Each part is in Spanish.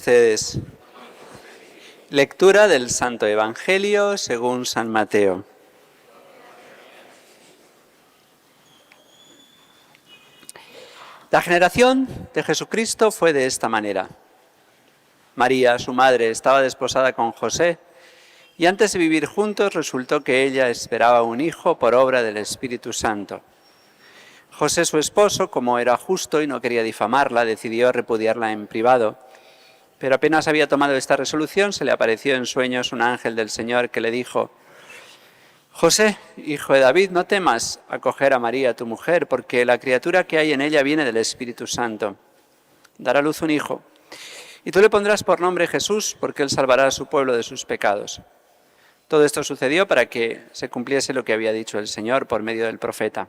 Ustedes. Lectura del Santo Evangelio según San Mateo. La generación de Jesucristo fue de esta manera. María, su madre, estaba desposada con José y antes de vivir juntos resultó que ella esperaba un hijo por obra del Espíritu Santo. José, su esposo, como era justo y no quería difamarla, decidió repudiarla en privado. Pero apenas había tomado esta resolución, se le apareció en sueños un ángel del Señor que le dijo: José, hijo de David, no temas acoger a María, tu mujer, porque la criatura que hay en ella viene del Espíritu Santo. Dará a luz un hijo, y tú le pondrás por nombre Jesús, porque él salvará a su pueblo de sus pecados. Todo esto sucedió para que se cumpliese lo que había dicho el Señor por medio del profeta.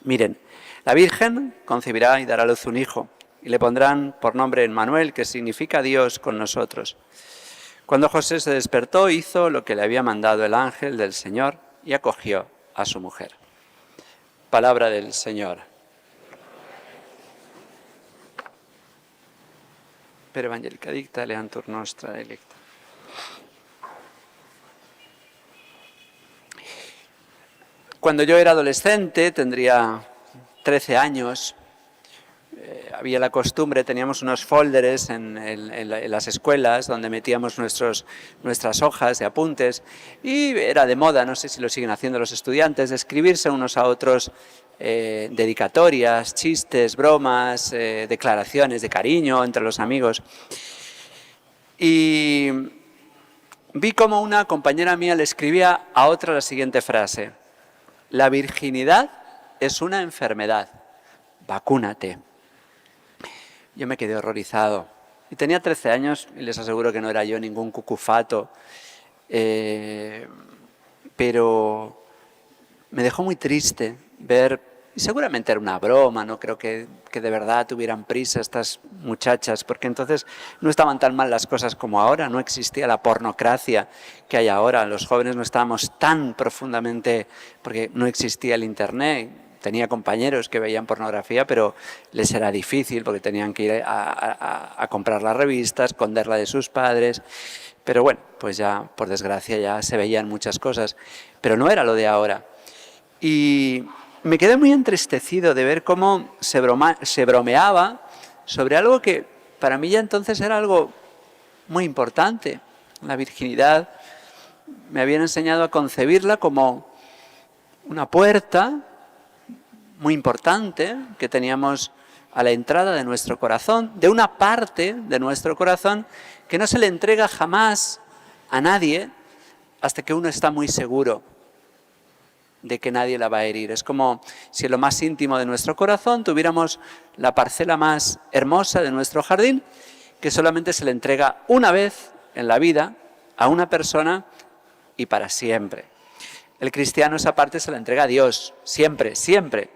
Miren, la Virgen concebirá y dará a luz un hijo, y le pondrán por nombre Emmanuel, que significa Dios con nosotros. Cuando José se despertó, hizo lo que le había mandado el ángel del Señor y acogió a su mujer. Palabra del Señor. Per evangelica dicta, leantur nostra delecta. Cuando yo era adolescente, tendría 13 años, había la costumbre, teníamos unos folders en las escuelas donde metíamos nuestras hojas de apuntes y era de moda, no sé si lo siguen haciendo los estudiantes, de escribirse unos a otros dedicatorias, chistes, bromas, declaraciones de cariño entre los amigos. Y vi como una compañera mía le escribía a otra la siguiente frase: la virginidad es una enfermedad, vacúnate. Yo me quedé horrorizado. Y tenía 13 años y les aseguro que no era yo ningún cucufato. Pero me dejó muy triste ver, y seguramente era una broma, no creo que de verdad tuvieran prisa estas muchachas, porque entonces no estaban tan mal las cosas como ahora, no existía la pornocracia que hay ahora, los jóvenes no estábamos tan profundamente, porque no existía el internet. Tenía compañeros que veían pornografía, pero les era difícil porque tenían que ir a comprar la revista, esconderla de sus padres. Pero bueno, pues ya, por desgracia, ya se veían muchas cosas. Pero no era lo de ahora. Y me quedé muy entristecido de ver cómo se bromeaba sobre algo que para mí ya entonces era algo muy importante. La virginidad. Me habían enseñado a concebirla como una puerta muy importante que teníamos a la entrada de nuestro corazón, de una parte de nuestro corazón que no se le entrega jamás a nadie hasta que uno está muy seguro de que nadie la va a herir. Es como si en lo más íntimo de nuestro corazón tuviéramos la parcela más hermosa de nuestro jardín, que solamente se le entrega una vez en la vida a una persona y para siempre. El cristiano esa parte se la entrega a Dios, siempre, siempre.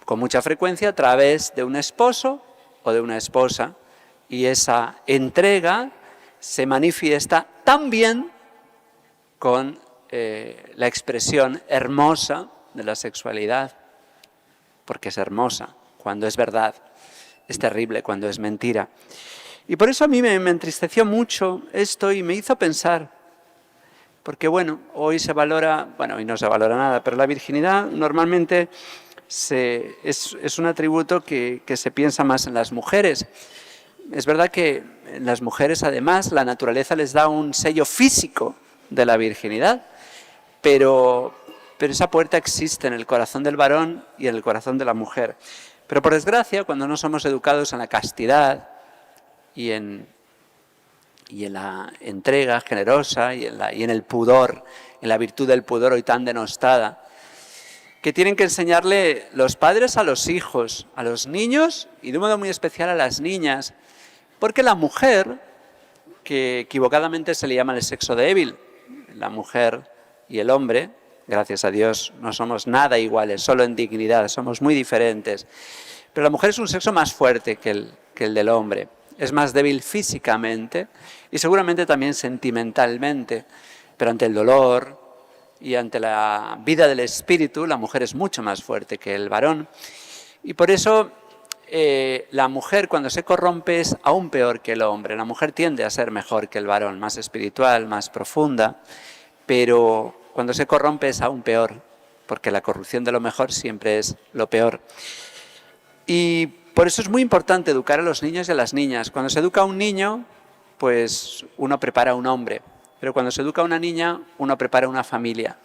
Con mucha frecuencia a través de un esposo o de una esposa, y esa entrega se manifiesta también con la expresión hermosa de la sexualidad, porque es hermosa cuando es verdad, es terrible cuando es mentira. Y por eso a mí me entristeció mucho esto y me hizo pensar, porque bueno, hoy se valora, bueno, hoy no se valora nada, pero la virginidad normalmente es un atributo que se piensa más en las mujeres. Es verdad que en las mujeres además la naturaleza les da un sello físico de la virginidad, pero esa puerta existe en el corazón del varón y en el corazón de la mujer. Pero por desgracia, cuando no somos educados en la castidad y en la entrega generosa y en el pudor, en la virtud del pudor hoy tan denostada, que tienen que enseñarle los padres a los hijos, a los niños y de un modo muy especial a las niñas, porque la mujer, que equivocadamente se le llama el sexo débil, la mujer y el hombre, gracias a Dios no somos nada iguales, solo en dignidad, somos muy diferentes, pero la mujer es un sexo más fuerte que el del hombre, es más débil físicamente y seguramente también sentimentalmente, pero ante el dolor y ante la vida del espíritu, la mujer es mucho más fuerte que el varón. Y por eso la mujer cuando se corrompe es aún peor que el hombre. La mujer tiende a ser mejor que el varón, más espiritual, más profunda, pero cuando se corrompe es aún peor, porque la corrupción de lo mejor siempre es lo peor. Y por eso es muy importante educar a los niños y a las niñas. Cuando se educa a un niño, pues uno prepara a un hombre, pero cuando se educa a una niña, uno prepara a una familia,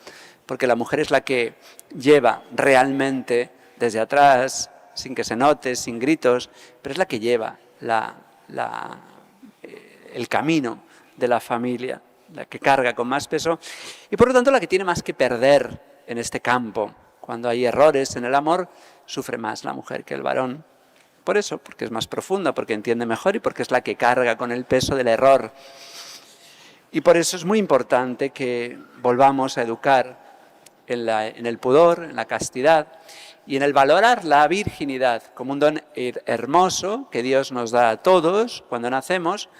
porque la mujer es la que lleva realmente desde atrás, sin que se note, sin gritos, pero es la que lleva el camino de la familia, la que carga con más peso y por lo tanto la que tiene más que perder en este campo. Cuando hay errores en el amor, sufre más la mujer que el varón. Por eso, porque es más profunda, porque entiende mejor y porque es la que carga con el peso del error. Y por eso es muy importante que volvamos a educar en el pudor, en la castidad y en el valorar la virginidad como un don hermoso que Dios nos da a todos cuando nacemos,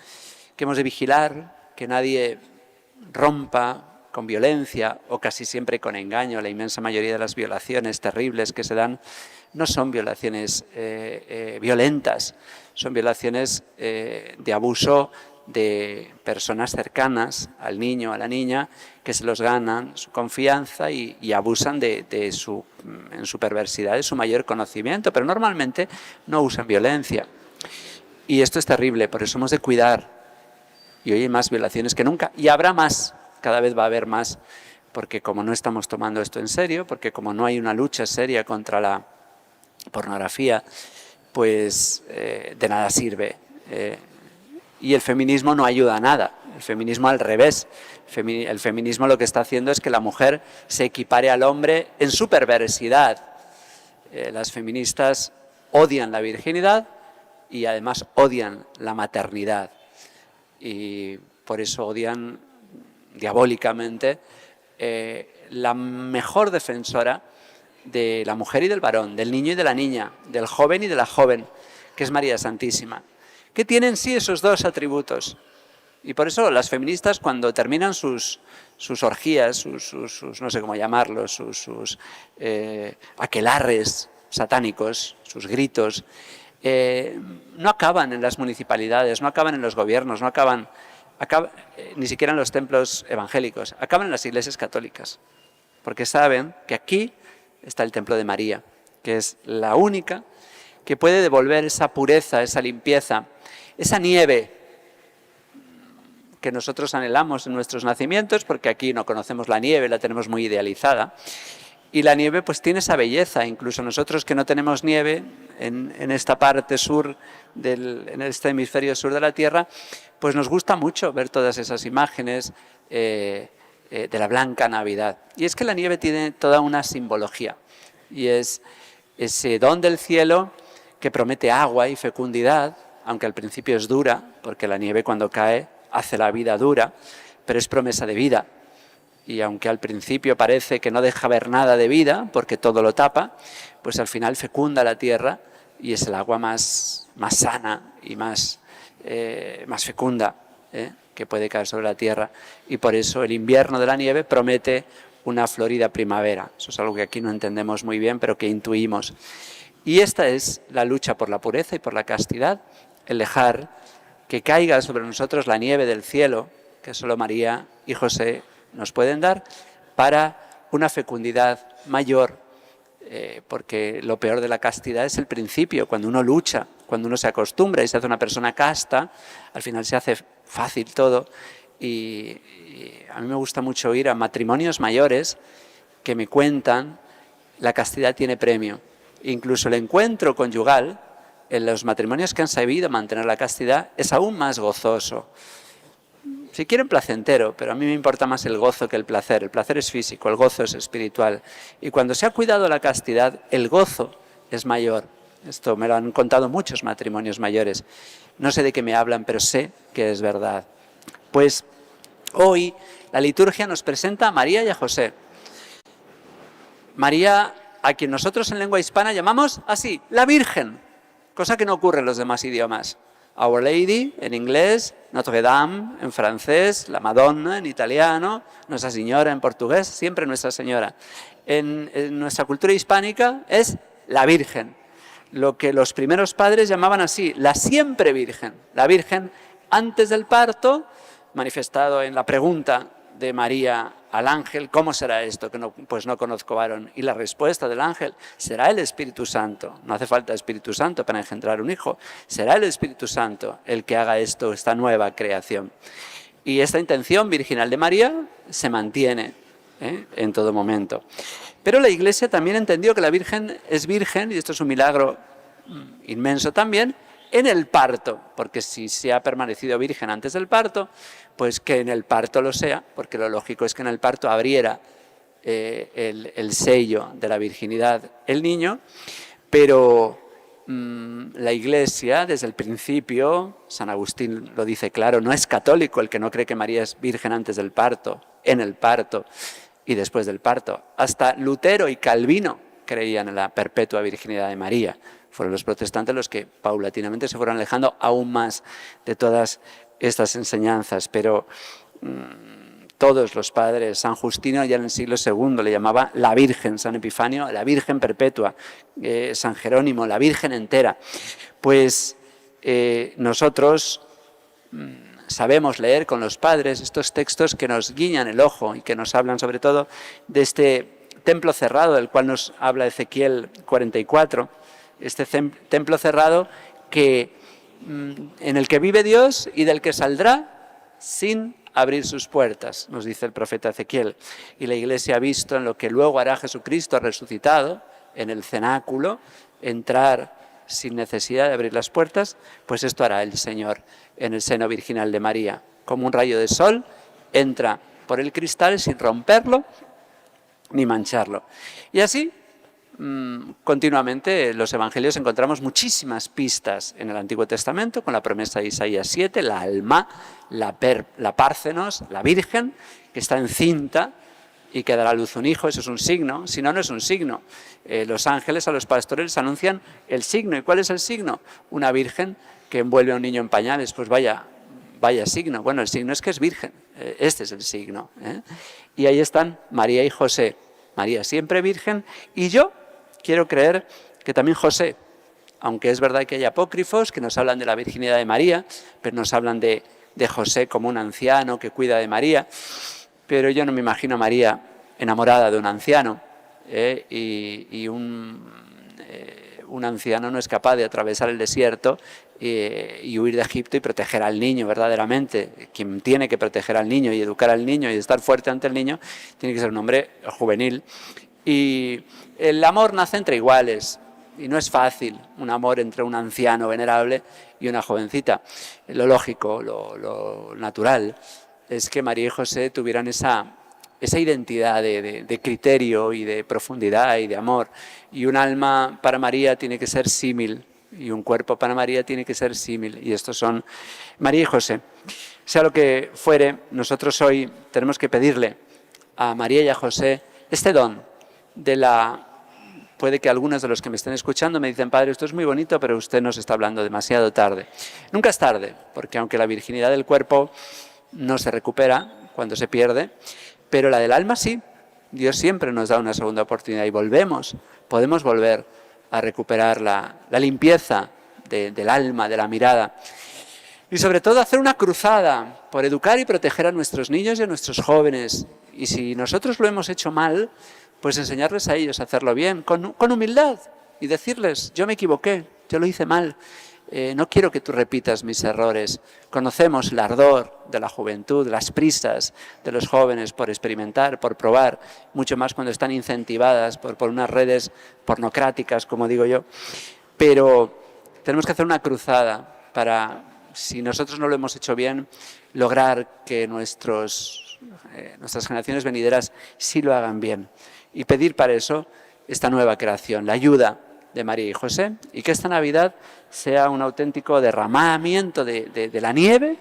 que hemos de vigilar que nadie rompa con violencia o casi siempre con engaño. La inmensa mayoría de las violaciones terribles que se dan no son violaciones violentas, son violaciones de abuso de personas cercanas al niño, a la niña, que se los ganan su confianza y abusan en su perversidad, de su mayor conocimiento, pero normalmente no usan violencia. Y esto es terrible, por eso hemos de cuidar. Y hoy hay más violaciones que nunca, y habrá más, cada vez va a haber más, porque como no estamos tomando esto en serio, porque como no hay una lucha seria contra la pornografía, pues de nada sirve. Y el feminismo no ayuda a nada, el feminismo al revés. El feminismo lo que está haciendo es que la mujer se equipare al hombre en su perversidad. Las feministas odian la virginidad y además odian la maternidad. Y por eso odian diabólicamente la mejor defensora de la mujer y del varón, del niño y de la niña, del joven y de la joven, que es María Santísima, que tienen sí esos dos atributos. Y por eso las feministas, cuando terminan sus orgías, sus no sé cómo llamarlos, sus aquelarres satánicos, sus gritos, no acaban en las municipalidades, no acaban en los gobiernos, no acaban ni siquiera en los templos evangélicos, acaban en las iglesias católicas, porque saben que aquí está el templo de María, que es la única que puede devolver esa pureza, esa limpieza, esa nieve que nosotros anhelamos en nuestros nacimientos, porque aquí no conocemos la nieve, la tenemos muy idealizada, y la nieve pues tiene esa belleza. Incluso nosotros que no tenemos nieve en esta parte sur, en este hemisferio sur de la Tierra, pues nos gusta mucho ver todas esas imágenes de la blanca Navidad. Y es que la nieve tiene toda una simbología, y es ese don del cielo que promete agua y fecundidad, aunque al principio es dura, porque la nieve cuando cae hace la vida dura, pero es promesa de vida. Y aunque al principio parece que no deja ver nada de vida, porque todo lo tapa, pues al final fecunda la tierra y es el agua más sana y más fecunda que puede caer sobre la tierra. Y por eso el invierno de la nieve promete una florida primavera. Eso es algo que aquí no entendemos muy bien, pero que intuimos. Y esta es la lucha por la pureza y por la castidad, el dejar que caiga sobre nosotros la nieve del cielo, que solo María y José nos pueden dar, para una fecundidad mayor, porque lo peor de la castidad es el principio, cuando uno lucha, cuando uno se acostumbra y se hace una persona casta, al final se hace fácil todo. Y a mí me gusta mucho ir a matrimonios mayores que me cuentan la castidad tiene premio. Incluso el encuentro conyugal en los matrimonios que han sabido mantener la castidad es aún más gozoso. Si quieren placentero, pero a mí me importa más el gozo que el placer. El placer es físico, el gozo es espiritual. Y cuando se ha cuidado la castidad, el gozo es mayor. Esto me lo han contado muchos matrimonios mayores. No sé de qué me hablan, pero sé que es verdad. Pues hoy la liturgia nos presenta a María y a José. María, a quien nosotros en lengua hispana llamamos así, la Virgen, cosa que no ocurre en los demás idiomas. Our Lady en inglés, Notre Dame en francés, la Madonna en italiano, Nuestra Señora en portugués, siempre Nuestra Señora. En nuestra cultura hispánica es la Virgen. lo que los primeros padres llamaban así, la siempre Virgen. La Virgen antes del parto, manifestado en la pregunta de María al ángel, ¿cómo será esto? Que no, pues no conozco varón. Y la respuesta del ángel, será el Espíritu Santo. No hace falta Espíritu Santo para engendrar un hijo. Será el Espíritu Santo el que haga esto, esta nueva creación. Y esta intención virginal de María se mantiene en todo momento. Pero la Iglesia también entendió que la Virgen es virgen, y esto es un milagro inmenso también, en el parto, porque si se ha permanecido virgen antes del parto, pues que en el parto lo sea, porque lo lógico es que en el parto abriera el sello de la virginidad el niño, pero la Iglesia desde el principio, San Agustín lo dice claro, no es católico el que no cree que María es virgen antes del parto, en el parto y después del parto. Hasta Lutero y Calvino creían en la perpetua virginidad de María. Fueron los protestantes los que paulatinamente se fueron alejando aún más de todas estas enseñanzas, pero todos los padres, San Justino ya en el siglo II le llamaba la Virgen, San Epifanio, la Virgen perpetua, San Jerónimo, la Virgen entera. Pues nosotros sabemos leer con los padres estos textos que nos guiñan el ojo y que nos hablan sobre todo de este templo cerrado del cual nos habla Ezequiel 44, este templo cerrado en el que vive Dios y del que saldrá sin abrir sus puertas, nos dice el profeta Ezequiel. Y la Iglesia ha visto en lo que luego hará Jesucristo resucitado, en el cenáculo, entrar sin necesidad de abrir las puertas, pues esto hará el Señor en el seno virginal de María. Como un rayo de sol, entra por el cristal sin romperlo ni mancharlo. Y así, continuamente en los evangelios encontramos muchísimas pistas en el Antiguo Testamento con la promesa de Isaías 7, la alma, la párcenos, la Virgen, que está encinta y que dará a luz un hijo. Eso es un signo, si no, no es un signo. Los ángeles a los pastores les anuncian el signo. ¿Y cuál es el signo? Una Virgen que envuelve a un niño en pañales. Pues vaya signo. Bueno, el signo es que es virgen. Este es el signo. Y ahí están María y José. María siempre virgen, y yo quiero creer que también José, aunque es verdad que hay apócrifos que nos hablan de la virginidad de María, pero nos hablan de José como un anciano que cuida de María, pero yo no me imagino a María enamorada de un anciano, y un anciano no es capaz de atravesar el desierto y huir de Egipto y proteger al niño verdaderamente. Quien tiene que proteger al niño y educar al niño y estar fuerte ante el niño tiene que ser un hombre juvenil. Y el amor nace entre iguales y no es fácil un amor entre un anciano venerable y una jovencita. Lo lógico, lo natural es que María y José tuvieran esa identidad de criterio y de profundidad y de amor. Y un alma para María tiene que ser símil y un cuerpo para María tiene que ser símil. Y estos son María y José. Sea lo que fuere, nosotros hoy tenemos que pedirle a María y a José este don puede que algunos de los que me estén escuchando me dicen, padre, esto es muy bonito, pero usted nos está hablando demasiado tarde. Nunca es tarde, porque aunque la virginidad del cuerpo no se recupera cuando se pierde, pero la del alma sí. Dios siempre nos da una segunda oportunidad y podemos volver a recuperar la limpieza del alma, de la mirada. Y sobre todo hacer una cruzada por educar y proteger a nuestros niños y a nuestros jóvenes. Y si nosotros lo hemos hecho mal, pues enseñarles a ellos a hacerlo bien, con humildad, y decirles, yo me equivoqué, yo lo hice mal, no quiero que tú repitas mis errores. Conocemos el ardor de la juventud, las prisas de los jóvenes por experimentar, por probar, mucho más cuando están incentivadas por unas redes pornocráticas, como digo yo. Pero tenemos que hacer una cruzada para, si nosotros no lo hemos hecho bien, lograr que nuestras generaciones venideras sí lo hagan bien. Y pedir para eso esta nueva creación, la ayuda de María y José, y que esta Navidad sea un auténtico derramamiento de la nieve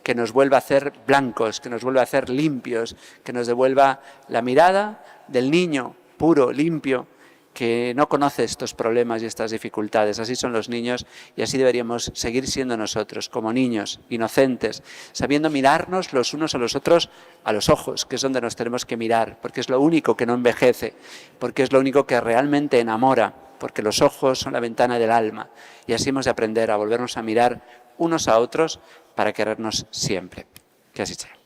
que nos vuelva a hacer blancos, que nos vuelva a hacer limpios, que nos devuelva la mirada del niño puro, limpio, que no conoce estos problemas y estas dificultades. Así son los niños y así deberíamos seguir siendo nosotros, como niños, inocentes, sabiendo mirarnos los unos a los otros a los ojos, que es donde nos tenemos que mirar, porque es lo único que no envejece, porque es lo único que realmente enamora porque los ojos son la ventana del alma, y así hemos de aprender a volvernos a mirar unos a otros para querernos siempre. Que así sea.